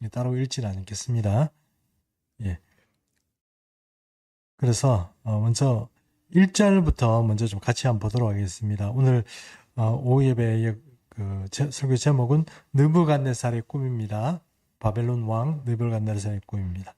따로 읽지는 않겠습니다. 예. 그래서 먼저 1절부터 먼저 좀 같이 한번 보도록 하겠습니다. 오늘 오후 예배의 설교 제목은 느부갓네살의 꿈입니다. 바벨론 왕 느부갓네살의 꿈입니다.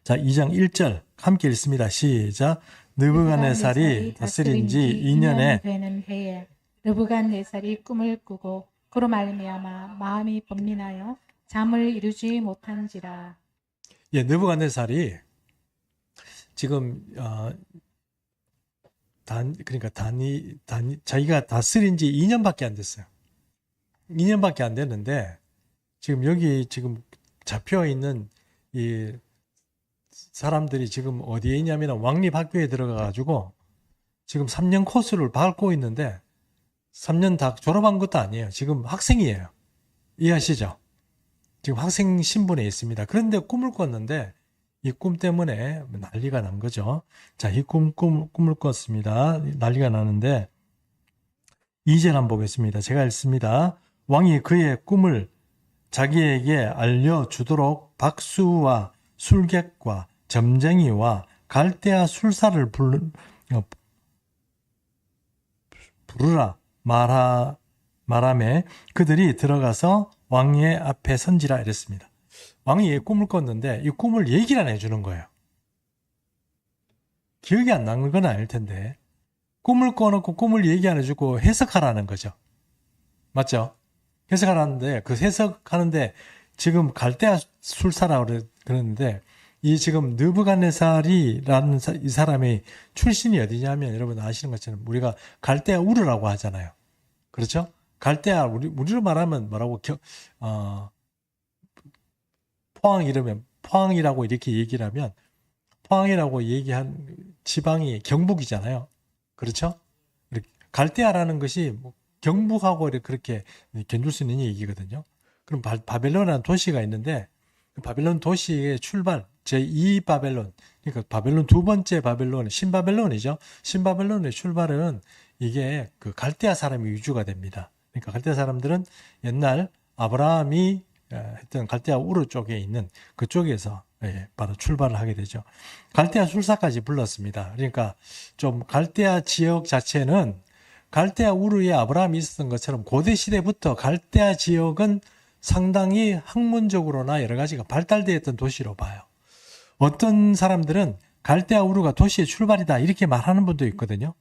자, 2장 1절 함께 읽습니다. 시작. 느부갓네살이 다스린 지 2년에 되는 해에 느부갓네살이 꿈을 꾸고 그로 말미암아 마음이 번민하여 잠을 이루지 못한지라. 예, 느부갓네살이 지금 그러니까 자기가 다스린 지 2년밖에 안 됐어요. 2년밖에 안 됐는데 지금 여기 지금 잡혀 있는 이 사람들이 지금 어디에 있냐면 왕립학교에 들어가 가지고 지금 3년 코스를 밟고 있는데 3년 다 졸업한 것도 아니에요. 지금 학생이에요. 이해하시죠? 지금 학생 신분에 있습니다. 그런데 꿈을 꿨는데 이 꿈 때문에 난리가 난 거죠. 자, 이 꿈을 꿨습니다. 난리가 나는데 2절 한번 보겠습니다. 제가 읽습니다. 왕이 그의 꿈을 자기에게 알려주도록 박수와 술객과 점쟁이와 갈대아 술사를 부르라 말하매 그들이 들어가서 왕의 앞에 선지라 이랬습니다. 왕이 꿈을 꿨는데 이 꿈을 얘기를 안 해주는 거예요. 기억이 안 나는 건 아닐 텐데 꿈을 꿔놓고 꿈을 얘기 안 해주고 해석하라는 거죠. 맞죠? 해석하라는데 그 해석하는데 지금 갈대아 술사라고 그러는데 이 지금 느부갓네살이라는 이 사람의 출신이 어디냐면 여러분 아시는 것처럼 우리가 갈대아 우르라고 하잖아요. 그렇죠? 갈대아 우리로 말하면 뭐라고 포항 이러면 포항이라고 이렇게 얘기를 하면 포항이라고 얘기한 지방이 경북이잖아요. 그렇죠? 갈대아라는 것이 뭐 경북하고 그렇게 견줄 수 있는 얘기거든요. 그럼 바벨론이라는 도시가 있는데 바벨론 도시의 출발 제2 바벨론 그러니까 바벨론 두 번째 바벨론 신바벨론이죠. 신바벨론의 출발은 이게 그 갈대아 사람이 위주가 됩니다. 그러니까 갈대아 사람들은 옛날 아브라함이 했던 갈대아 우르 쪽에 있는 그쪽에서 바로 출발을 하게 되죠. 갈대아 술사까지 불렀습니다. 그러니까 좀 갈대아 지역 자체는 갈대아 우르에 아브라함이 있었던 것처럼 고대 시대부터 갈대아 지역은 상당히 학문적으로나 여러 가지가 발달되어 있던 도시로 봐요. 어떤 사람들은 갈대아 우르가 도시의 출발이다 이렇게 말하는 분도 있거든요.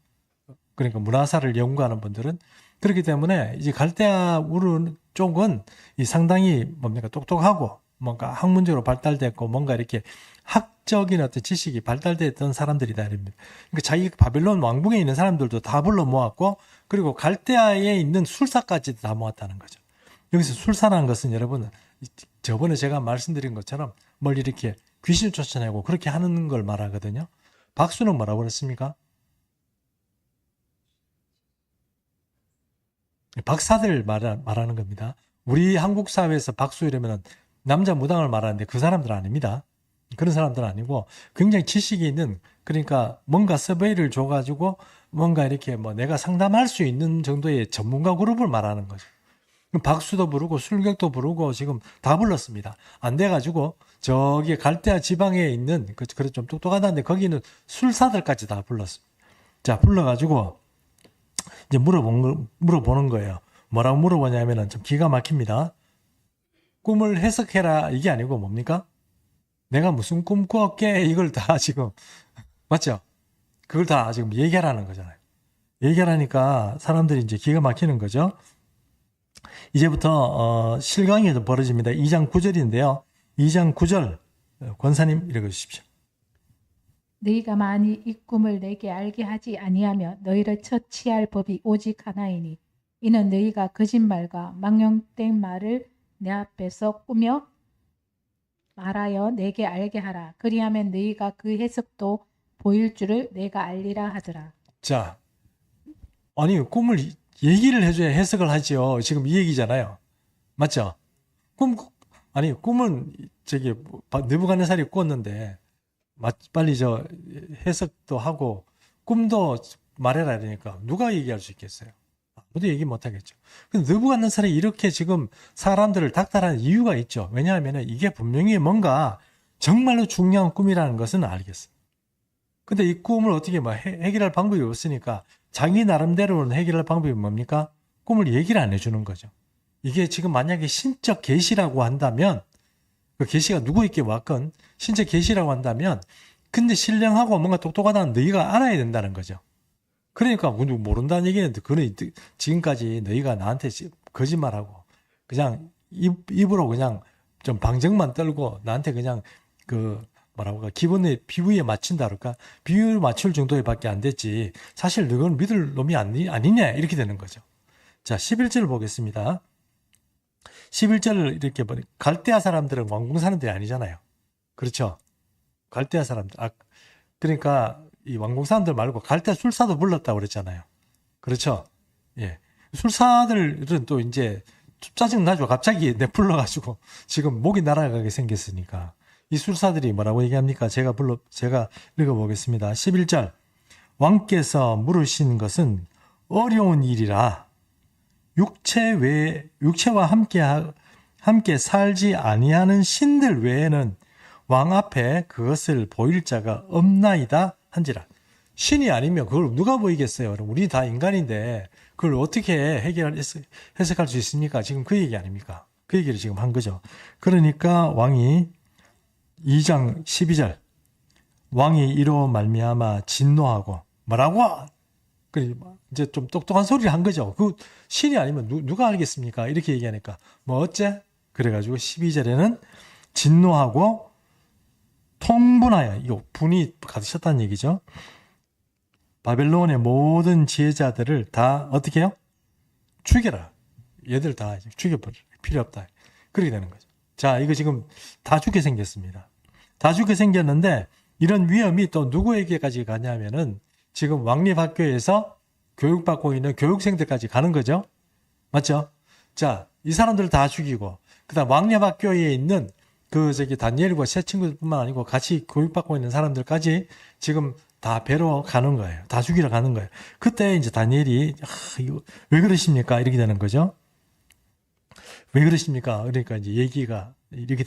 그러니까 문화사를 연구하는 분들은 그렇기 때문에 이제 갈대아 우르 쪽은 상당히 뭡니까 똑똑하고 뭔가 학문적으로 발달됐고 뭔가 이렇게 학적인 어떤 지식이 발달됐던 사람들이다 이럽니다. 그러니까 자기 바벨론 왕궁에 있는 사람들도 다 불러 모았고 그리고 갈대아에 있는 술사까지도 다 모았다는 거죠. 여기서 술사라는 것은 여러분 저번에 제가 말씀드린 것처럼 뭘 이렇게 귀신을 쫓아내고 그렇게 하는 걸 말하거든요. 박수는 뭐라고 그랬습니까? 박사들 말하는 겁니다. 우리 한국 사회에서 박수 이러면 남자 무당을 말하는데 그 사람들은 아닙니다. 그런 사람들은 아니고 굉장히 지식이 있는 그러니까 뭔가 서베이를 줘가지고 뭔가 이렇게 뭐 내가 상담할 수 있는 정도의 전문가 그룹을 말하는 거죠. 박수도 부르고 술객도 부르고 지금 다 불렀습니다. 안 돼가지고 저기 갈대아 지방에 있는 그래 좀 똑똑하다는데 거기는 술사들까지 다 불렀습니다. 자 불러가지고 이제 물어보는 거예요. 뭐라고 물어보냐면은 좀 기가 막힙니다. 꿈을 해석해라 이게 아니고 뭡니까? 내가 무슨 꿈 꿨게 이걸 다 지금 맞죠? 그걸 다 지금 얘기하라는 거잖아요. 얘기하라니까 사람들이 이제 기가 막히는 거죠. 이제부터 실강이 좀 벌어집니다. 2장 9절인데요. 2장 9절 권사님 읽어주십시오. 너희가 만일 이 꿈을 내게 알게 하지 아니하면 너희를 처치할 법이 오직 하나이니 이는 너희가 거짓말과 망령된 말을 내 앞에서 꾸며 말하여 내게 알게 하라. 그리하면 너희가 그 해석도 보일 줄을 내가 알리라 하더라. 자, 아니 꿈을 얘기를 해줘야 해석을 하지요. 지금 이 얘기잖아요. 맞죠? 꿈은 저기 느부갓네살이 꿨는데 빨리 저 해석도 하고 꿈도 말해라 그러니까 누가 얘기할 수 있겠어요? 아무도 얘기 못 하겠죠. 근데 느부갓네살이 이렇게 지금 사람들을 닥달하는 이유가 있죠. 왜냐하면 이게 분명히 뭔가 정말로 중요한 꿈이라는 것은 알겠어요. 근데 이 꿈을 어떻게 해결할 방법이 없으니까 자기 나름대로는 해결할 방법이 뭡니까? 꿈을 얘기를 안 해주는 거죠. 이게 지금 만약에 신적 계시라고 한다면 그 계시가 누구에게 왔건 신적 계시라고 한다면 근데 신령하고 뭔가 똑똑하다는 너희가 알아야 된다는 거죠. 그러니까 모른다는 얘기는 그는 지금까지 너희가 나한테 거짓말하고 그냥 입으로 그냥 좀 방정만 떨고 나한테 그냥 그 뭐라고 기본의 비유에 맞춘다 그럴까? 비유를 맞출 정도에밖에 안 됐지. 사실 너는 믿을 놈이 아니냐 이렇게 되는 거죠. 자, 11절 보겠습니다. 11절을 이렇게 보니 갈대아 사람들은 왕궁 사람들이 아니잖아요. 그렇죠? 갈대아 사람들. 그러니까 이 왕궁 사람들 말고 갈대아 술사도 불렀다고 그랬잖아요. 그렇죠? 예. 술사들은 또 이제 짜증나죠. 갑자기 내불러가지고 지금 목이 날아가게 생겼으니까. 이 술사들이 뭐라고 얘기합니까? 제가 읽어보겠습니다. 11절. 왕께서 물으신 것은 어려운 일이라 육체와 함께 살지 아니하는 신들 외에는 왕 앞에 그것을 보일 자가 없나이다 한지라. 신이 아니면 그걸 누가 보이겠어요? 우리 다 인간인데 그걸 어떻게 해석할 수 있습니까? 지금 그 얘기 아닙니까? 그 얘기를 지금 한 거죠. 그러니까 왕이 2장 12절 왕이 이로 말미암아 진노하고 뭐라고? 이제 좀 똑똑한 소리를 한 거죠. 그 신이 아니면 누가 알겠습니까? 이렇게 얘기하니까 뭐 어째? 그래가지고 12절에는 진노하고 통분하여 이거 분이 가득 얘기죠. 바벨론의 모든 지혜자들을 다 어떻게 해요? 죽여라. 얘들 다 죽여버려. 필요 없다. 그렇게 되는 거죠. 자, 이거 지금 다 죽게 생겼습니다. 다 죽게 생겼는데 이런 위험이 또 누구에게까지 가냐면은 지금 왕립학교에서 교육받고 있는 교육생들까지 가는 거죠. 맞죠? 자, 이 사람들 다 죽이고 그다음 왕립학교에 있는 다니엘과 새 친구들뿐만 아니고 같이 교육받고 있는 사람들까지 지금 다 배로 가는 거예요. 다 죽이러 가는 거예요. 그때 이제 다니엘이 이거 왜 그러십니까? 이렇게 되는 거죠. 왜 그러십니까? 그러니까 이제 얘기가 이렇게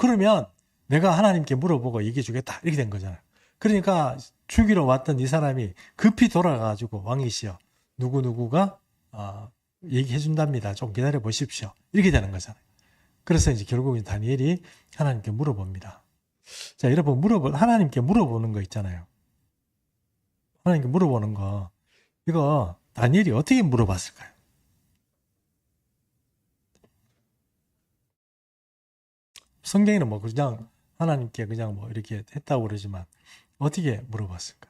그러면 내가 하나님께 물어보고 얘기해 주겠다. 이렇게 된 거잖아요. 그러니까 죽이러 왔던 이 사람이 급히 돌아가가지고 왕이시여 누구누구가 얘기해 준답니다. 좀 기다려 보십시오. 이렇게 되는 거잖아요. 그래서 이제 결국은 다니엘이 하나님께 물어봅니다. 자, 여러분 하나님께 물어보는 거 있잖아요. 하나님께 물어보는 거 이거 다니엘이 어떻게 물어봤을까요? 성경에는 뭐 그냥 하나님께 그냥 뭐 이렇게 했다고 그러지만 어떻게 물어봤을까?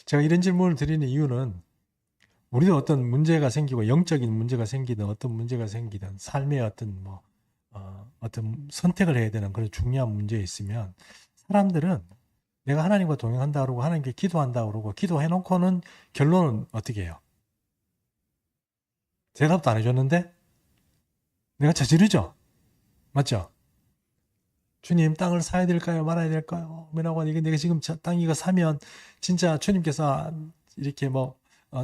제가 이런 질문을 드리는 이유는 우리도 어떤 문제가 생기고 영적인 문제가 생기든 어떤 문제가 생기든 삶의 어떤 어떤 선택을 해야 되는 그런 중요한 문제에 있으면 사람들은 내가 하나님과 동행한다 그러고 하나님께 기도한다 그러고 기도해놓고는 결론은 어떻게 해요? 대답도 안 해줬는데 내가 저지르죠? 맞죠? 주님 땅을 사야 될까요? 말아야 될까요? 뭐라고 이게 내가 지금 땅 이거 사면 진짜 주님께서 이렇게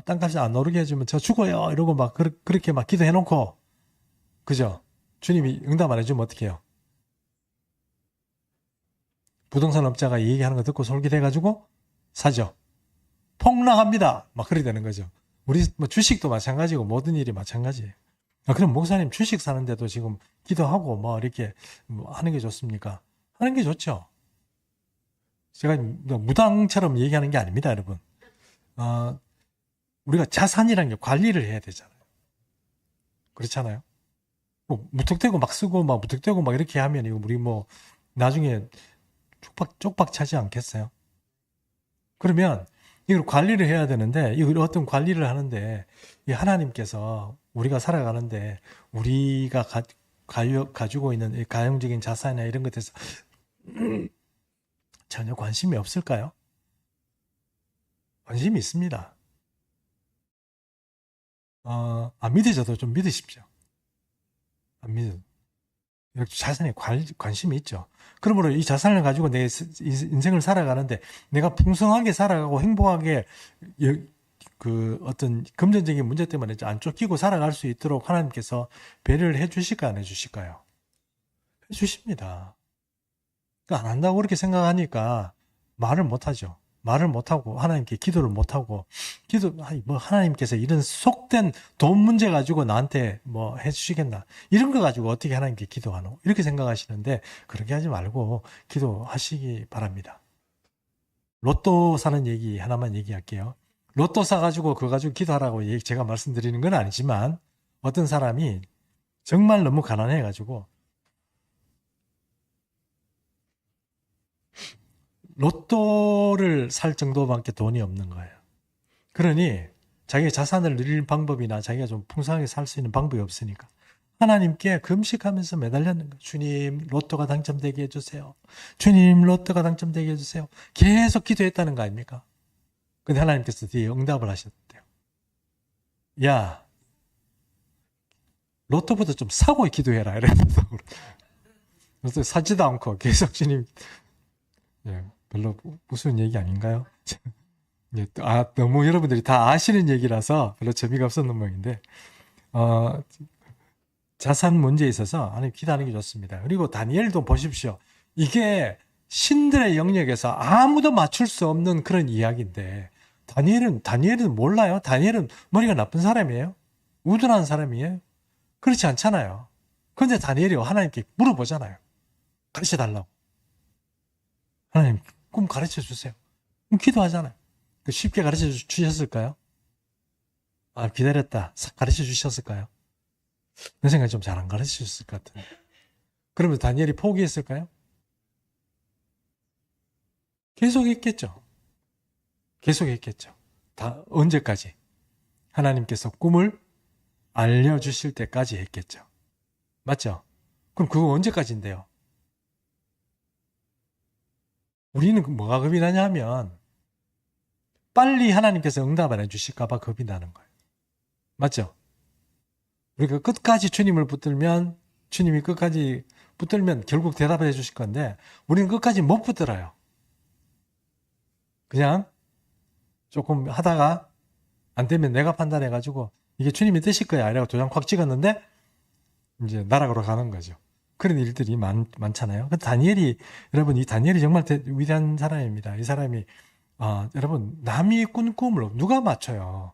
땅값이 안 오르게 해주면 저 죽어요 이러고 막 그렇게 막 기도해놓고 그죠? 주님이 응답 안 해주면 어떻게 해요? 부동산 업자가 이 얘기하는 거 듣고 솔깃해가지고 사죠. 폭락합니다. 막 그렇게 되는 거죠. 우리 주식도 마찬가지고 모든 일이 마찬가지예요. 그럼 목사님 주식 사는데도 지금 기도하고 이렇게 하는 게 좋습니까? 하는 게 좋죠. 제가 무당처럼 얘기하는 게 아닙니다, 여러분. 우리가 자산이라는 게 관리를 해야 되잖아요. 그렇잖아요. 무턱대고 막 쓰고 무턱대고 막 이렇게 하면 이거 우리 나중에 쪽박 차지 않겠어요? 그러면 이걸 관리를 해야 되는데 이걸 어떤 관리를 하는데 이 하나님께서 우리가 살아가는데 우리가 가지고 있는 이 가용적인 자산이나 이런 것에 대해서 전혀 관심이 없을까요? 관심이 있습니다. 안 믿으셔도 좀 믿으십시오. 안 믿어도. 이렇게 자산에 관심이 있죠. 그러므로 이 자산을 가지고 내 인생을 살아가는데 내가 풍성하게 살아가고 행복하게 그 어떤 금전적인 문제 때문에 안 쫓기고 살아갈 수 있도록 하나님께서 배려를 해 주실까 안 해 주실까요? 해 주십니다. 그러니까 안 한다고 그렇게 생각하니까 말을 못 하죠. 말을 못 하고 하나님께 기도를 못 하고 뭐 하나님께서 이런 속된 돈 문제 가지고 나한테 뭐 해 주시겠나? 이런 거 가지고 어떻게 하나님께 기도하노? 이렇게 생각하시는데 그렇게 하지 말고 기도하시기 바랍니다. 로또 사는 얘기 하나만 얘기할게요. 로또 사가지고 그거 가지고 기도하라고 제가 말씀드리는 건 아니지만 어떤 사람이 정말 너무 가난해가지고 로또를 살 정도밖에 돈이 없는 거예요. 그러니 자기의 자산을 늘리는 방법이나 자기가 좀 풍성하게 살 수 있는 방법이 없으니까 하나님께 금식하면서 매달렸는 거예요. 주님, 로또가 당첨되게 해주세요. 주님, 로또가 당첨되게 해주세요. 계속 기도했다는 거 아닙니까? 근데 하나님께서 뒤에 응답을 하셨대요. 야, 로또보다 좀 사고 기도해라. 이랬다고. 로또 사지도 않고 계속 주님, 예, 별로 무슨 얘기 아닌가요? 예, 너무 여러분들이 다 아시는 얘기라서 별로 재미가 없었는 모양인데, 자산 문제에 있어서 하나님 기도하는 게 좋습니다. 그리고 다니엘도 보십시오. 이게 신들의 영역에서 아무도 맞출 수 없는 그런 이야기인데, 다니엘은 몰라요. 다니엘은 머리가 나쁜 사람이에요. 우둔한 사람이에요. 그렇지 않잖아요. 그런데 다니엘이 하나님께 물어보잖아요. 가르쳐 달라고. 하나님, 꿈 가르쳐 주세요. 그럼 기도하잖아요. 쉽게 가르쳐 주셨을까요? 기다렸다. 가르쳐 주셨을까요? 내 생각에 좀 잘 안 가르쳐 주셨을 것 같은데. 그러면 다니엘이 포기했을까요? 계속 했겠죠. 계속 했겠죠. 다 언제까지? 하나님께서 꿈을 알려주실 때까지 했겠죠. 맞죠? 그럼 그거 언제까지인데요? 우리는 뭐가 겁이 나냐 하면 빨리 하나님께서 응답 안 해주실까 봐 겁이 나는 거예요. 맞죠? 우리가 끝까지 주님을 붙들면 주님이 끝까지 붙들면 결국 대답을 해주실 건데 우리는 끝까지 못 붙들어요. 그냥 조금 하다가 안 되면 내가 판단해가지고 이게 주님이 뜻일 거야. 이래가 도장 콱 찍었는데 이제 나락으로 가는 거죠. 그런 일들이 많잖아요. 여러분, 이 다니엘이 정말 위대한 사람입니다. 이 사람이, 여러분, 남이 꾼 꿈을 누가 맞춰요?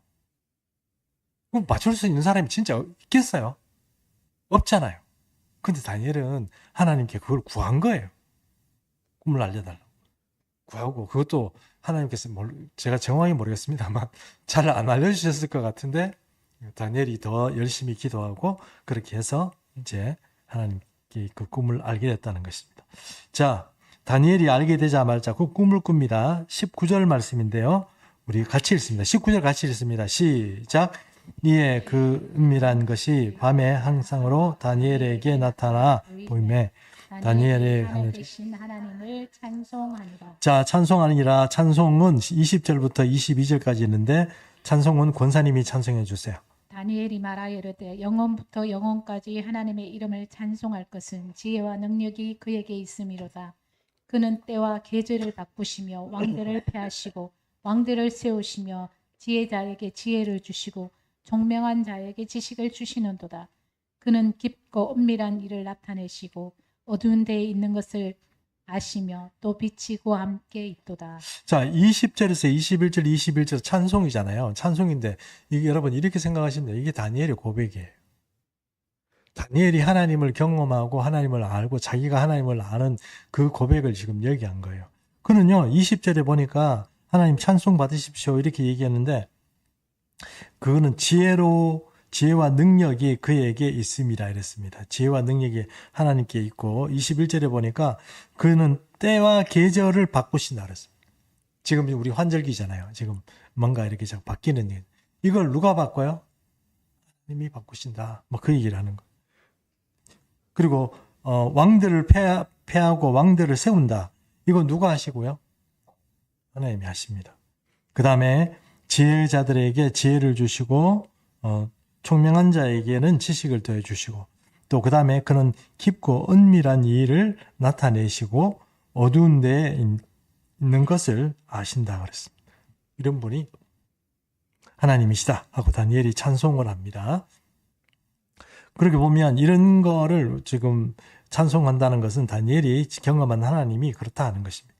그럼 맞출 수 있는 사람이 진짜 있겠어요? 없잖아요. 근데 다니엘은 하나님께 그걸 구한 거예요. 꿈을 알려달라고. 구하고, 그것도 하나님께서 제가 정확히 모르겠습니다만 잘 안 알려주셨을 것 같은데 다니엘이 더 열심히 기도하고 그렇게 해서 이제 하나님께 그 꿈을 알게 됐다는 것입니다. 자, 다니엘이 알게 되자 말자 그 꿈을 꿉니다. 19절 말씀인데요. 우리 같이 읽습니다. 19절 같이 읽습니다. 시작. 이에 그 은밀한 것이 밤의 항상으로 다니엘에게 나타나 보이매 다니엘의 하늘 계신 하나님을 찬송하니라. 자, 찬송하니라. 찬송은 20절부터 22절까지 있는데 찬송은 권사님이 찬송해 주세요. 다니엘이 말하여르되 영원부터 영원까지 하나님의 이름을 찬송할 것은 지혜와 능력이 그에게 있음이로다. 그는 때와 계절을 바꾸시며 왕들을 패하시고 왕들을 세우시며 지혜자에게 지혜를 주시고 총명한 자에게 지식을 주시는도다. 그는 깊고 은밀한 일을 나타내시고 어두운 데에 있는 것을 아시며 또 빛이 그와 함께 있도다. 자, 20절에서 21절 찬송이잖아요. 찬송인데 이게 여러분 이렇게 생각하시면 돼요. 이게 다니엘의 고백이에요. 다니엘이 하나님을 경험하고 하나님을 알고 자기가 하나님을 아는 그 고백을 지금 얘기한 거예요. 그는요, 20절에 보니까 하나님 찬송 받으십시오 이렇게 얘기했는데 그거는 지혜와 능력이 그에게 있음이라 이랬습니다. 지혜와 능력이 하나님께 있고 21절에 보니까 그는 때와 계절을 바꾸신다 그랬습니다. 지금 우리 환절기잖아요. 지금 뭔가 이렇게 자꾸 바뀌는 일. 이걸 누가 바꿔요? 하나님이 바꾸신다. 뭐 그 얘기를 하는 거. 그리고 왕들을 패하고 왕들을 세운다. 이거 누가 하시고요? 하나님이 하십니다. 그 다음에 지혜자들에게 지혜를 주시고 총명한 자에게는 지식을 더해 주시고 또 그 다음에 그는 깊고 은밀한 일을 나타내시고 어두운 데에 있는 것을 아신다 그랬습니다. 이런 분이 하나님이시다 하고 다니엘이 찬송을 합니다. 그렇게 보면 이런 거를 지금 찬송한다는 것은 다니엘이 경험한 하나님이 그렇다 하는 것입니다.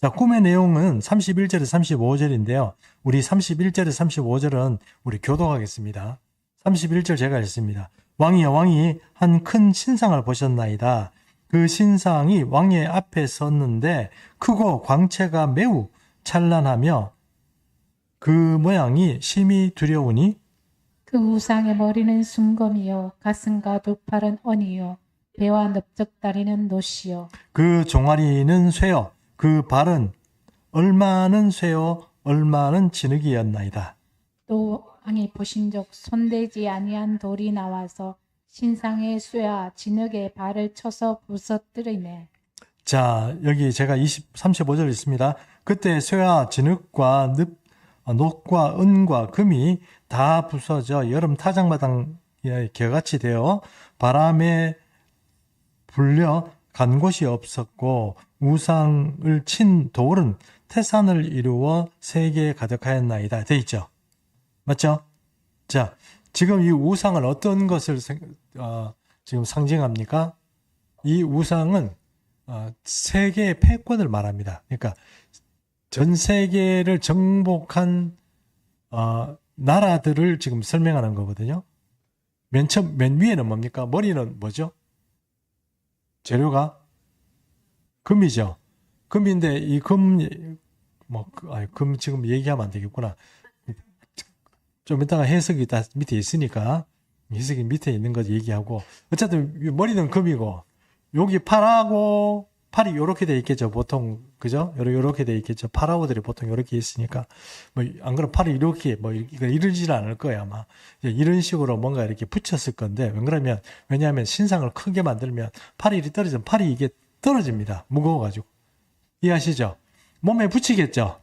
자, 꿈의 내용은 31절에서 35절인데요. 우리 31절에서 35절은 우리 교독하겠습니다. 31절 제가 읽습니다. 왕이여 왕이 한 큰 신상을 보셨나이다. 그 신상이 왕의 앞에 섰는데 크고 광채가 매우 찬란하며 그 모양이 심히 두려우니 그 우상의 머리는 순검이요 가슴과 두 팔은 언이요 배와 넓적다리는 노시요 그 종아리는 쇠요 그 발은 얼마는 쇠요 얼마는 진흙이었나이다. 또 왕이 보신즉 손대지 아니한 돌이 나와서 신상의 쇠와 진흙의 발을 쳐서 부서뜨리네. 자, 여기 제가 35절 있습니다. 그때 쇠와 진흙과 녹과 은과 금이 다 부서져 여름 타작마당에 개같이 되어 바람에 불려 간 곳이 없었고 우상을 친 돌은 태산을 이루어 세계에 가득하였나이다. 돼 있죠? 맞죠? 자, 지금 이 우상은 어떤 것을 지금 상징합니까? 이 우상은 세계의 패권을 말합니다. 그러니까 전 세계를 정복한 나라들을 지금 설명하는 거거든요. 맨 위에는 뭡니까? 머리는 뭐죠? 재료가 금이죠. 금인데 이 금 지금 얘기하면 안 되겠구나. 좀 이따가 해석이 다 밑에 있으니까 해석이 밑에 있는 거 얘기하고 어쨌든 머리는 금이고 여기 팔하고 팔이 요렇게 돼 있겠죠. 보통 그죠? 요렇게 돼 있겠죠. 파라오들이 보통 요렇게 있으니까 뭐 안 그러면 팔이 이렇게 뭐 이러지는 않을 거예요 아마. 이런 식으로 뭔가 이렇게 붙였을 건데 왜냐하면 신상을 크게 만들면 팔이 이렇게 떨어지면 팔이 이게 떨어집니다. 무거워가지고. 이해하시죠? 몸에 붙이겠죠?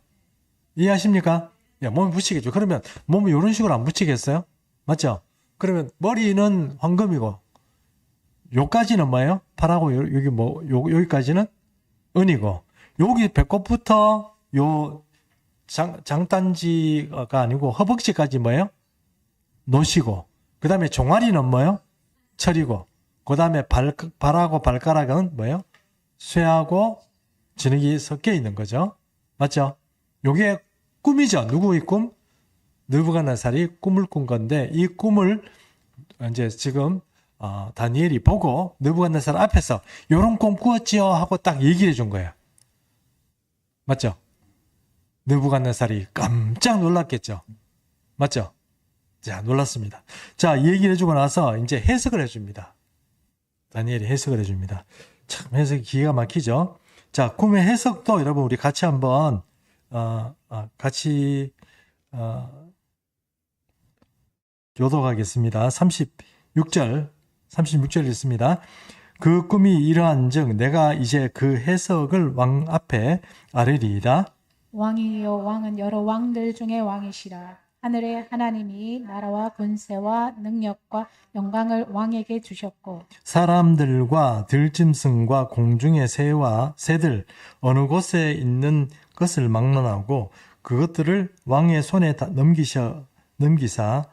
이해하십니까? 몸에 붙이겠죠. 그러면 몸을 이런 식으로 안 붙이겠어요? 맞죠? 그러면 머리는 황금이고 요까지는 뭐예요? 팔하고 여기 여기까지는 은이고 여기 배꼽부터 요 장단지가 아니고 허벅지까지 뭐예요? 노시고 그 다음에 종아리는 뭐예요? 철이고 그 다음에 발하고 발가락은 뭐예요? 쇠하고 진흙이 섞여 있는 거죠. 맞죠? 요게 꿈이죠. 누구의 꿈? 느부갓네살이 꿈을 꾼 건데 이 꿈을 이제 지금 다니엘이 보고 느부갓네살 앞에서 요런 꿈 꾸었지요 하고 딱 얘기를 해준 거예요. 맞죠? 느부갓네살이 깜짝 놀랐겠죠. 맞죠? 자, 놀랐습니다. 자, 얘기를 해주고 나서 이제 해석을 해줍니다. 다니엘이 해석을 해줍니다. 참 해석이 기가 막히죠. 자, 꿈의 해석도 여러분 우리 같이 한번 교독하겠습니다. 36절 있습니다. 그 꿈이 이러한즉 내가 이제 그 해석을 왕 앞에 아뢰리이다. 왕이요 왕은 여러 왕들 중에 왕이시라. 하늘의 하나님이 나라와 권세와 능력과 영광을 왕에게 주셨고 사람들과 들짐승과 공중의 새와 새들 어느 곳에 있는 것을 막론하고 그것들을 왕의 손에 넘기사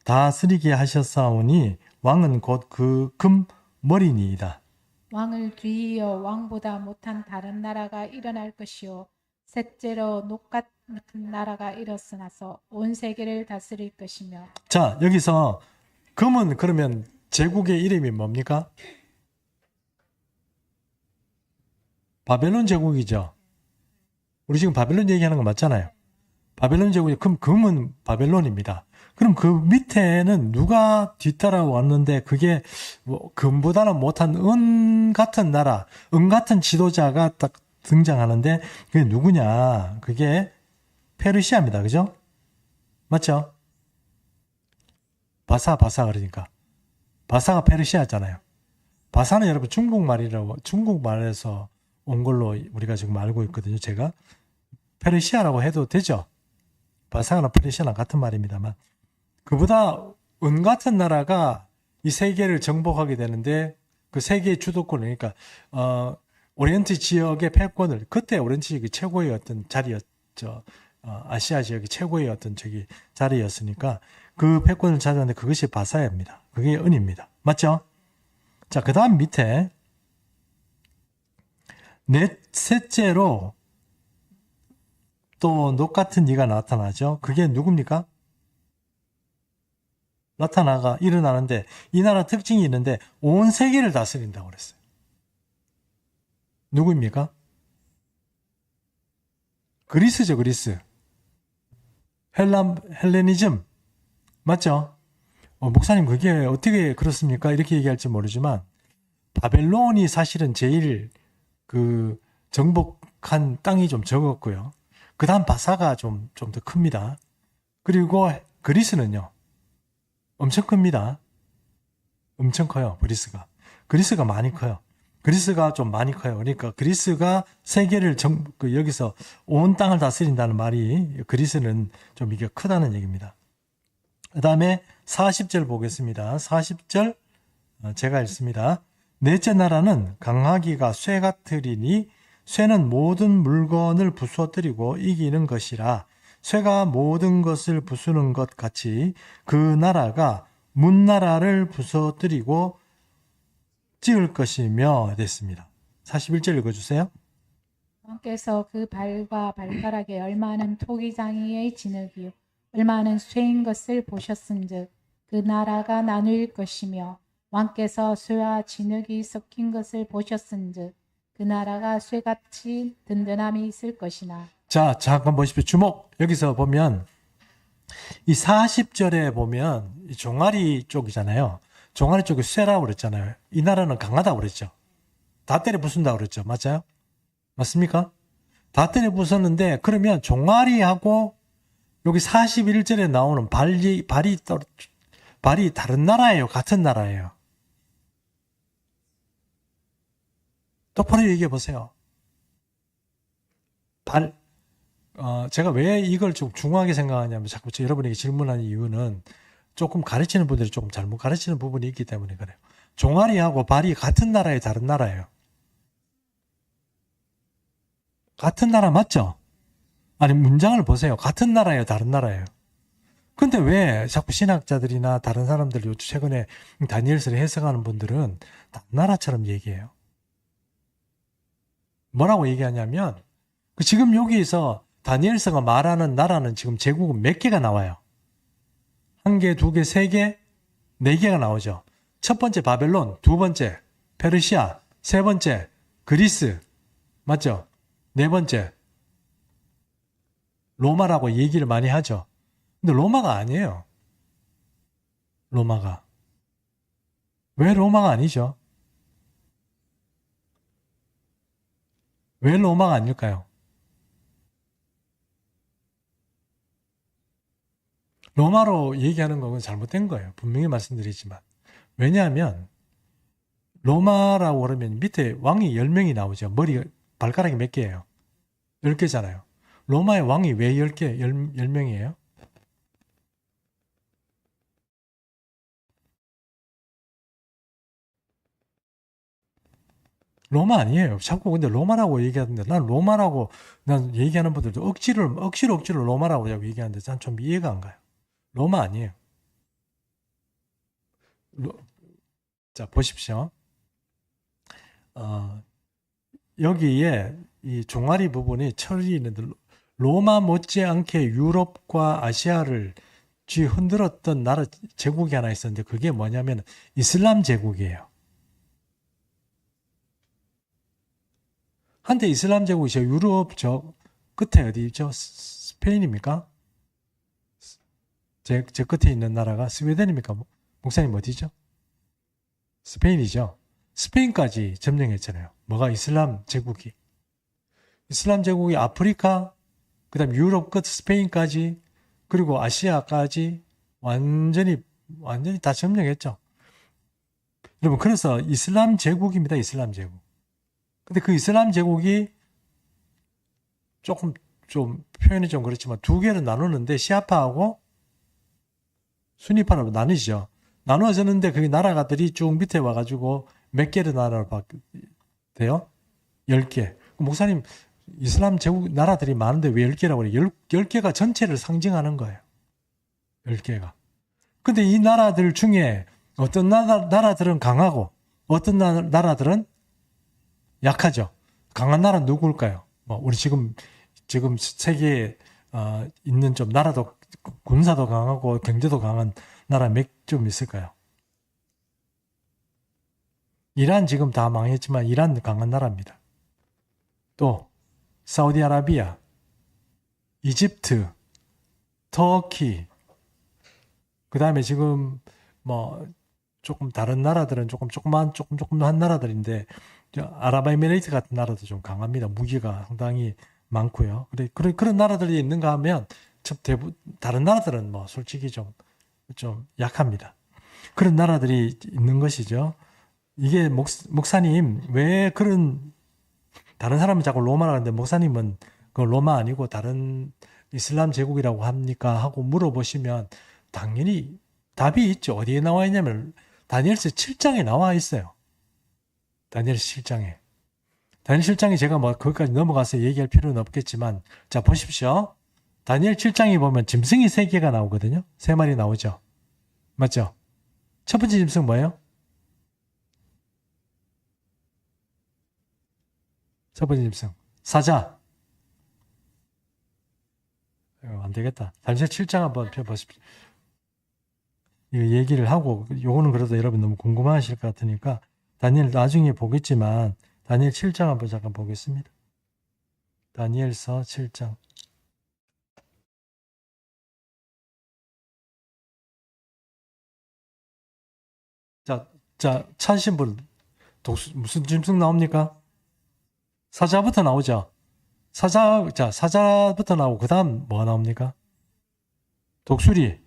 다스리게 하셨사오니 왕은 곧 그 금 머리니이다. 왕을 뒤이어 왕보다 못한 다른 나라가 일어날 것이요 셋째로 녹 같은 나라가 일어서나서 온 세계를 다스릴 것이며. 자, 여기서 금은 그러면 제국의 이름이 뭡니까? 바벨론 제국이죠. 우리 지금 바벨론 얘기하는 거 맞잖아요. 바벨론 제국이 금은 바벨론입니다. 그럼 그 밑에는 누가 뒤따라왔는데 그게 뭐 금보다는 못한 은 같은 나라, 은 같은 지도자가 딱 등장하는데 그게 누구냐? 그게 페르시아입니다. 그죠? 맞죠? 바사 그러니까. 바사가 페르시아잖아요. 바사는 여러분 중국말에서 온 걸로 우리가 지금 알고 있거든요. 제가 페르시아라고 해도 되죠. 바사나 페르시아랑 같은 말입니다만 그보다 은 같은 나라가 이 세 개를 정복하게 되는데 그 세 개의 주도권을 그러니까 오리엔트 지역의 패권을 그때 오리엔트 지역이 최고의 어떤 자리였죠. 아시아 지역이 최고의 어떤 자리였으니까 그 패권을 찾았는데 그것이 바사야입니다. 그게 은입니다. 맞죠? 자, 그 다음 밑에 넷째로 또 녹 같은 이가 나타나죠. 그게 누굽니까? 일어나는데 이 나라 특징이 있는데 온 세계를 다스린다고 그랬어요. 누구입니까? 그리스죠, 그리스. 헬레니즘. 맞죠? 목사님, 그게 어떻게 그렇습니까? 이렇게 얘기할지 모르지만, 바벨론이 사실은 제일 정복한 땅이 좀 적었고요. 그 다음 바사가 좀 더 큽니다. 그리고 그리스는요, 엄청 큽니다. 엄청 커요, 그리스가. 그리스가 많이 커요. 그리스가 좀 많이 커요. 그러니까 그리스가 세계를 여기서 온 땅을 다스린다는 말이 그리스는 좀 이게 크다는 얘기입니다. 그 다음에 40절 보겠습니다. 40절 제가 읽습니다. 넷째 나라는 강하기가 쇠 같으리니 쇠는 모든 물건을 부수어뜨리고 이기는 것이라 쇠가 모든 것을 부수는 것 같이 그 나라가 문나라를 부수어뜨리고 찍을 것이며 됐습니다. 41절 읽어주세요. 왕께서 그 발과 발가락에 얼마는 토기장이의 진흙이요 얼마는 쇠인 것을 보셨은즉 그 나라가 나누일 것이며 왕께서 쇠와 진흙이 섞인 것을 보셨은즉 그 나라가 쇠같이 든든함이 있을 것이나. 자, 잠깐 보십시오. 주목. 여기서 보면 이 40절에 보면 이 종아리 쪽이잖아요. 종아리 쪽이 쇠라고 그랬잖아요. 이 나라는 강하다고 그랬죠. 다 때려 부순다고 그랬죠. 맞아요? 맞습니까? 다 때려 부쉈는데 그러면 종아리하고 여기 41절에 나오는 발이 다른 나라예요? 같은 나라예요? 똑바로 얘기해 보세요. 제가 왜 이걸 좀 중요하게 생각하냐면 자꾸 여러분에게 질문하는 이유는 조금 가르치는 분들이 조금 잘못 가르치는 부분이 있기 때문에 그래요. 종아리하고 발이 같은 나라예요? 다른 나라예요? 같은 나라 맞죠? 아니, 문장을 보세요. 같은 나라예요? 다른 나라예요? 근데 왜 자꾸 신학자들이나 다른 사람들 최근에 다니엘서를 해석하는 분들은 다른 나라처럼 얘기해요? 뭐라고 얘기하냐면 지금 여기서 다니엘서가 말하는 나라는 지금 제국은 몇 개가 나와요? 1개, 2개, 3개, 4개가 나오죠. 첫 번째 바벨론, 두 번째 페르시아, 세 번째 그리스, 맞죠? 네 번째 로마라고 얘기를 많이 하죠. 근데 로마가 아니에요. 로마가. 왜 로마가 아니죠? 왜 로마가 아닐까요? 로마로 얘기하는 건 잘못된 거예요. 분명히 말씀드리지만. 왜냐하면 로마라고 그러면 밑에 왕이 10명이 나오죠. 발가락이 몇 개예요? 10개잖아요. 로마의 왕이 왜 10명이에요? 로마 아니에요. 자꾸 근데 로마라고 얘기하는데 난 얘기하는 분들도 억지로 로마라고 얘기하는데 난 좀 이해가 안 가요. 로마 아니에요. 자, 보십시오. 여기에 이 종아리 부분이 철이 있는데 로마 못지않게 유럽과 아시아를 흔들었던 나라 제국이 하나 있었는데 그게 뭐냐면 이슬람 제국이에요. 한때 이슬람 제국이 유럽 끝에 어디 있죠? 스페인입니까? 제 끝에 있는 나라가 스웨덴입니까? 목사님 어디죠? 스페인이죠. 스페인까지 점령했잖아요. 뭐가 이슬람 제국이 아프리카, 그 다음 유럽 끝 스페인까지, 그리고 아시아까지 완전히 다 점령했죠. 여러분, 그래서 이슬람 제국입니다. 이슬람 제국. 근데 그 이슬람 제국이 조금 좀 표현이 좀 그렇지만 두 개로 나누는데 시아파하고 수니파로 나뉘죠. 나누어졌는데 그 나라가들이 쭉 밑에 와가지고 몇 개의 나라로 돼요? 10개. 목사님, 이슬람 제국 나라들이 많은데 왜 10개라고 그래요? 10개가 전체를 상징하는 거예요. 10개가. 근데 이 나라들 중에 어떤 나라들은 강하고 어떤 나라들은 약하죠. 강한 나라는 누구일까요? 뭐 우리 지금 세계에 있는 좀 나라도 군사도 강하고 경제도 강한 나라 몇 좀 있을까요? 이란 지금 다 망했지만 이란 강한 나라입니다. 또 사우디아라비아, 이집트, 터키, 그 다음에 지금 뭐 조금 다른 나라들은 조금만 한 나라들인데 아랍에미레이트 같은 나라도 좀 강합니다. 무기가 상당히 많고요. 그런 나라들이 있는가 하면 다른 나라들은 뭐 솔직히 좀 약합니다. 그런 나라들이 있는 것이죠. 이게 목사님 왜 그런 다른 사람은 자꾸 로마라 하는데 목사님은 그 로마 아니고 다른 이슬람 제국이라고 합니까? 하고 물어보시면 당연히 답이 있죠. 어디에 나와 있냐면 다니엘서 7장에 나와 있어요. 다니엘 7장에. 다니엘 7장에 제가 뭐 거기까지 넘어가서 얘기할 필요는 없겠지만 자 보십시오. 다니엘 7장에 보면 짐승이 3개가 나오거든요. 3마리 나오죠. 맞죠? 첫 번째 짐승 뭐예요? 첫 번째 짐승. 사자. 안 되겠다. 다니엘 7장 한번 펴보십시오. 이 얘기를 하고, 요거는 그래도 여러분 너무 궁금하실 것 같으니까, 다니엘 나중에 보겠지만, 다니엘 7장 한번 잠깐 보겠습니다. 다니엘서 7장. 자, 찾으신 분, 무슨 짐승 나옵니까? 사자부터 나오죠? 사자부터 나오고, 그 다음 뭐가 나옵니까? 독수리.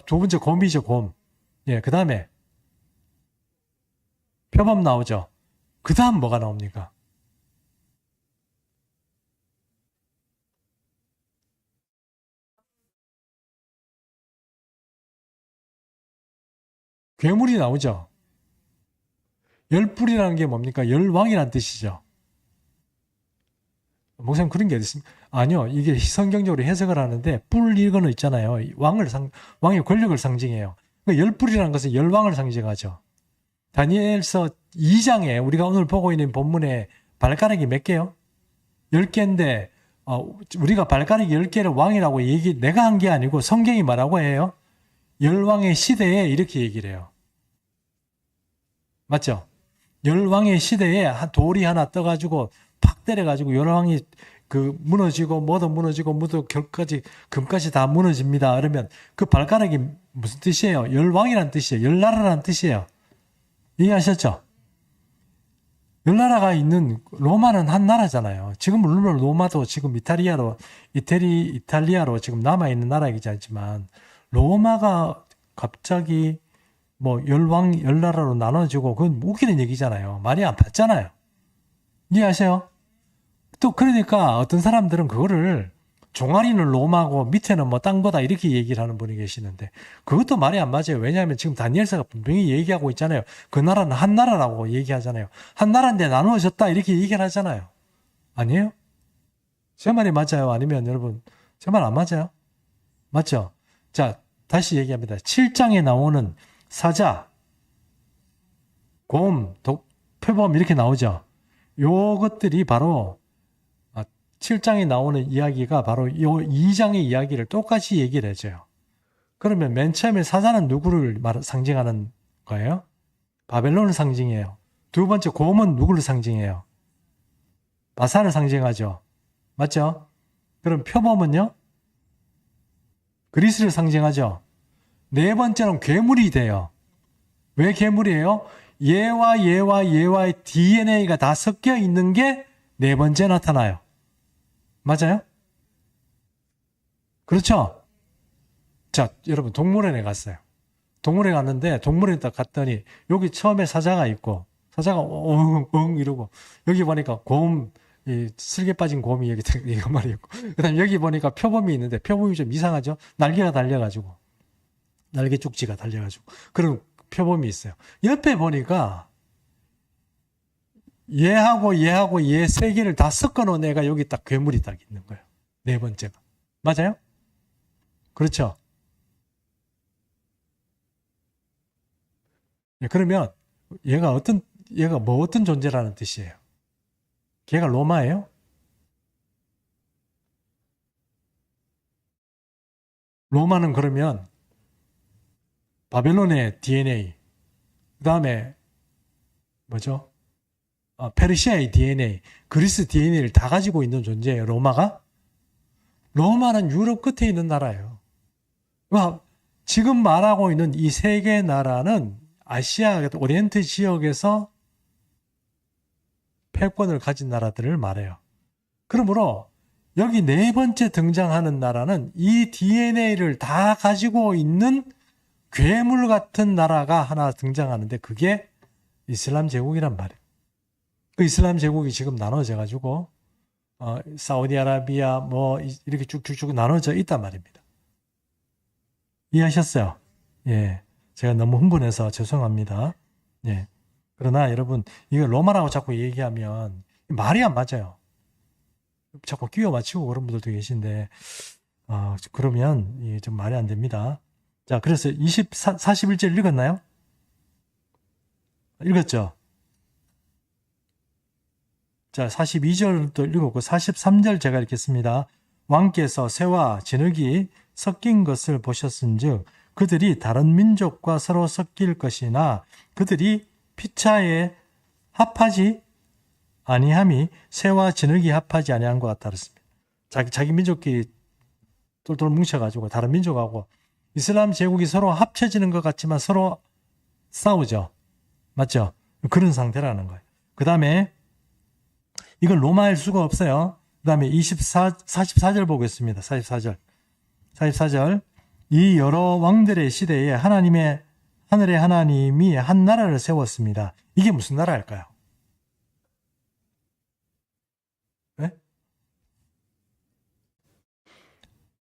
두 번째 곰이죠, 곰. 예, 그 다음에 표범 나오죠. 그 다음 뭐가 나옵니까? 괴물이 나오죠. 열불이라는 게 뭡니까? 열왕이라는 뜻이죠. 목사님 그런 게 어디 있습니까? 아니요. 이게 성경적으로 해석을 하는데 뿔 이거는 있잖아요. 왕의 권력을 상징해요. 그러니까 열불이라는 것은 열왕을 상징하죠. 다니엘서 2장에 우리가 오늘 보고 있는 본문에 발가락이 몇 개요? 10개인데 우리가 발가락이 10개를 왕이라고 내가 한 게 아니고 성경이 뭐라고 해요? 열왕의 시대에 이렇게 얘기를 해요. 맞죠? 열왕의 시대에 돌이 하나 떠가지고 팍 때려가지고 열왕이 무너지고 뭐도 무너지고 뭐도 금까지 다 무너집니다. 그러면 그 발가락이 무슨 뜻이에요? 열왕이라는 뜻이에요. 열나라라는 뜻이에요. 이해하셨죠? 열나라가 있는 로마는 한 나라잖아요. 지금 물론 로마도 지금 이탈리아로 지금 남아있는 나라이지 않지만 로마가 갑자기 뭐 열나라로 나눠지고 그건 웃기는 얘기잖아요. 말이 안 맞잖아요. 이해하세요? 또 그러니까 어떤 사람들은 그거를 종아리는 로마고 밑에는 뭐 딴 거다 이렇게 얘기를 하는 분이 계시는데 그것도 말이 안 맞아요. 왜냐하면 지금 다니엘서가 분명히 얘기하고 있잖아요. 그 나라는 한 나라라고 얘기하잖아요. 한 나라인데 나누어졌다 이렇게 얘기를 하잖아요. 아니에요? 제 말이 맞아요? 아니면 여러분 제 말 안 맞아요? 맞죠? 자, 다시 얘기합니다. 7장에 나오는 사자, 곰, 표범 이렇게 나오죠. 요것들이 바로 7장에 나오는 이야기가 바로 이 2장의 이야기를 똑같이 얘기를 해줘요. 그러면 맨 처음에 사자는 누구를 상징하는 거예요? 바벨론을 상징해요. 두 번째 곰은 누구를 상징해요? 바산을 상징하죠. 맞죠? 그럼 표범은요? 그리스를 상징하죠. 네 번째는 괴물이 돼요. 왜 괴물이에요? 얘와의 DNA가 다 섞여 있는 게 네 번째 나타나요. 맞아요? 그렇죠? 자, 여러분 동물원에 갔어요. 동물원에 갔는데 동물원에 딱 갔더니 여기 처음에 사자가 있고 사자가 엉엉 이러고 여기 보니까 곰 이 슬개 빠진 곰이 여기 이거 말이었고. 그다음 여기 보니까 표범이 있는데 표범이 좀 이상하죠. 날개가 달려가지고 날개 쪽지가 달려가지고 그런 표범이 있어요. 옆에 보니까 얘하고 얘 세 개를 다 섞어놓은 애가 여기 딱 괴물이 딱 있는 거예요. 네 번째가. 맞아요? 그렇죠? 그러면 얘가 어떤 존재라는 뜻이에요? 걔가 로마예요? 로마는 그러면 바벨론의 DNA, 그 다음에 뭐죠? 페르시아의 DNA, 그리스 DNA를 다 가지고 있는 존재예요. 로마가? 로마는 유럽 끝에 있는 나라예요. 지금 말하고 있는 이 세 개 나라는 아시아 오리엔트 지역에서 패권을 가진 나라들을 말해요. 그러므로 여기 네 번째 등장하는 나라는 이 DNA를 다 가지고 있는 괴물 같은 나라가 하나 등장하는데 그게 이슬람 제국이란 말이에요. 그 이슬람 제국이 지금 나눠져 가지고 사우디아라비아 뭐 이렇게 쭉쭉쭉 나눠져 있단 말입니다. 이해하셨어요? 예. 제가 너무 흥분해서 죄송합니다. 예. 그러나 여러분 이거 로마라고 자꾸 얘기하면 말이 안 맞아요. 자꾸 끼워 맞추고 그런 분들도 계신데 그러면 이게 좀 말이 안 됩니다. 자, 그래서 41절 읽었나요? 읽었죠? 자, 42절도 읽었고 43절 제가 읽겠습니다. 왕께서 새와 진흙이 섞인 것을 보셨은즉 그들이 다른 민족과 서로 섞일 것이나 그들이 피차에 합하지 아니함이 새와 진흙이 합하지 아니한 것 같다 그랬습니다. 자기 민족끼리 똘똘 뭉쳐가지고 다른 민족하고 이슬람 제국이 서로 합쳐지는 것 같지만 서로 싸우죠. 맞죠? 그런 상태라는 거예요. 그 다음에 이건 로마일 수가 없어요. 그 다음에 44절 보겠습니다. 44절. 이 여러 왕들의 시대에 하늘의 하나님이 한 나라를 세웠습니다. 이게 무슨 나라일까요? 네?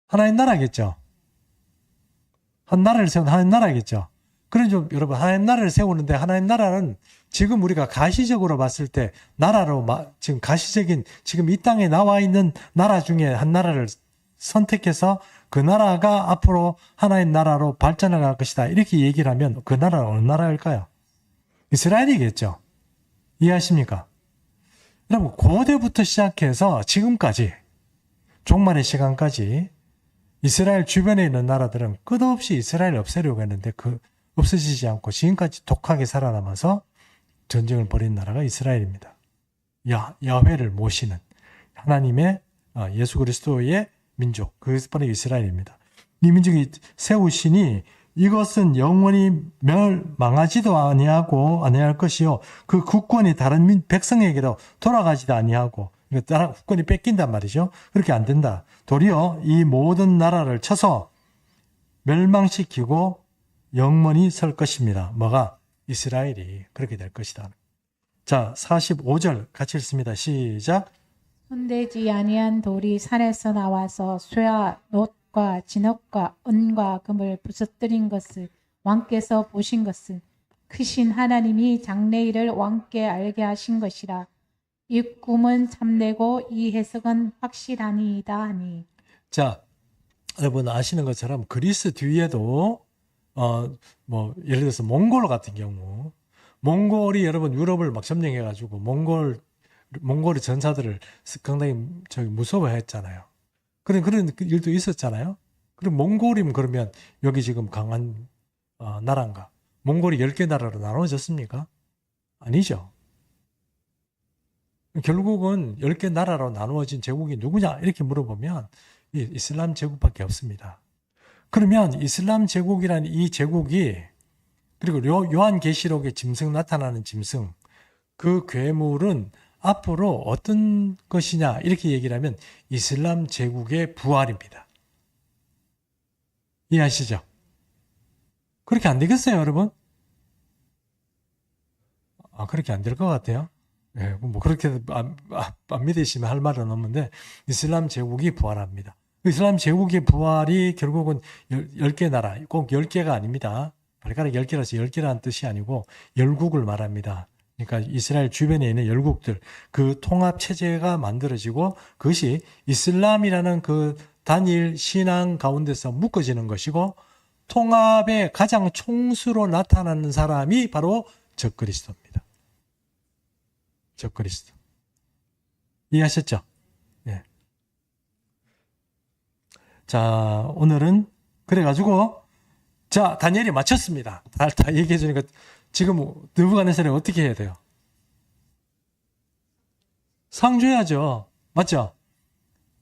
하나의 나라겠죠. 한 나라를 세운 하나의 나라겠죠. 그래서 여러분 하나의 나라를 세우는데 하나의 나라는 지금 우리가 가시적으로 봤을 때 나라로 지금 가시적인 지금 이 땅에 나와 있는 나라 중에 한 나라를 선택해서 그 나라가 앞으로 하나의 나라로 발전해 갈 것이다. 이렇게 얘기를 하면 그 나라는 어느 나라일까요? 이스라엘이겠죠. 이해하십니까? 여러분 고대부터 시작해서 지금까지 종말의 시간까지 이스라엘 주변에 있는 나라들은 끝없이 이스라엘을 없애려고 했는데 없어지지 않고 지금까지 독하게 살아남아서 전쟁을 벌인 나라가 이스라엘입니다. 야훼를 모시는 하나님의 예수 그리스도의 민족, 그것이 이스라엘입니다. 이 민족이 세우시니 이것은 영원히 망하지도 아니할 것이요 그 국권이 다른 백성에게로 돌아가지도 아니하고 국권이 뺏긴단 말이죠. 그렇게 안 된다. 도리어 이 모든 나라를 쳐서 멸망시키고 영원히 설 것입니다. 뭐가? 이스라엘이 그렇게 될 것이다. 자, 45절 같이 읽습니다. 시작. 손대지 아니한 돌이 산에서 나와서 쇠와 놋과 진흙과 은과 금을 부서뜨린 것을 왕께서 보신 것은 크신 하나님이 장래일을 왕께 알게 하신 것이라. 이 꿈은 참되고 이 해석은 확실하니이다 하니. 자, 여러분 아시는 것처럼 그리스 뒤에도 예를 들어서 몽골 같은 경우 몽골이 여러분 유럽을 막 점령해가지고 몽골의 전사들을 상당히 무서워했잖아요. 그런 일도 있었잖아요. 그럼 몽골이면 그러면 여기 지금 강한 나라인가? 몽골이 10개 나라로 나눠졌습니까? 아니죠. 결국은 10개 나라로 나누어진 제국이 누구냐? 이렇게 물어보면 이슬람 제국밖에 없습니다. 그러면 이슬람 제국이라는 이 제국이 그리고 요한계시록의 짐승 나타나는 짐승 그 괴물은 앞으로 어떤 것이냐 이렇게 얘기를 하면 이슬람 제국의 부활입니다. 이해하시죠? 그렇게 안 되겠어요, 여러분? 그렇게 안 될 것 같아요. 예, 뭐 그렇게 안 믿으시면 할 말은 없는데 이슬람 제국이 부활합니다. 이슬람 제국의 부활이 결국은 10개 나라, 꼭 10개가 아닙니다. 발가락 10개라서 10개라는 뜻이 아니고 열국을 말합니다. 그러니까 이스라엘 주변에 있는 열국들, 그 통합 체제가 만들어지고 그것이 이슬람이라는 그 단일 신앙 가운데서 묶어지는 것이고 통합의 가장 총수로 나타나는 사람이 바로 적그리스도입니다. 적그리스도. 이해하셨죠? 예. 자, 오늘은 그래가지고 자, 다니엘이 마쳤습니다. 다 얘기해 주니까 지금 느부갓네살이 어떻게 해야 돼요? 상 줘야죠. 맞죠?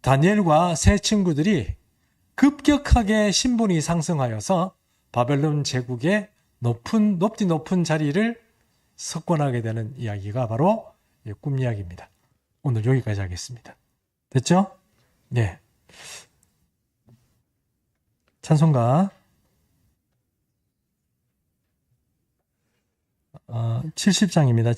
다니엘과 세 친구들이 급격하게 신분이 상승하여서 바벨론 제국의 높디 높은 자리를 석권하게 되는 이야기가 바로 꿈 이야기입니다. 오늘 여기까지 하겠습니다. 됐죠? 네. 찬송가 70장입니다.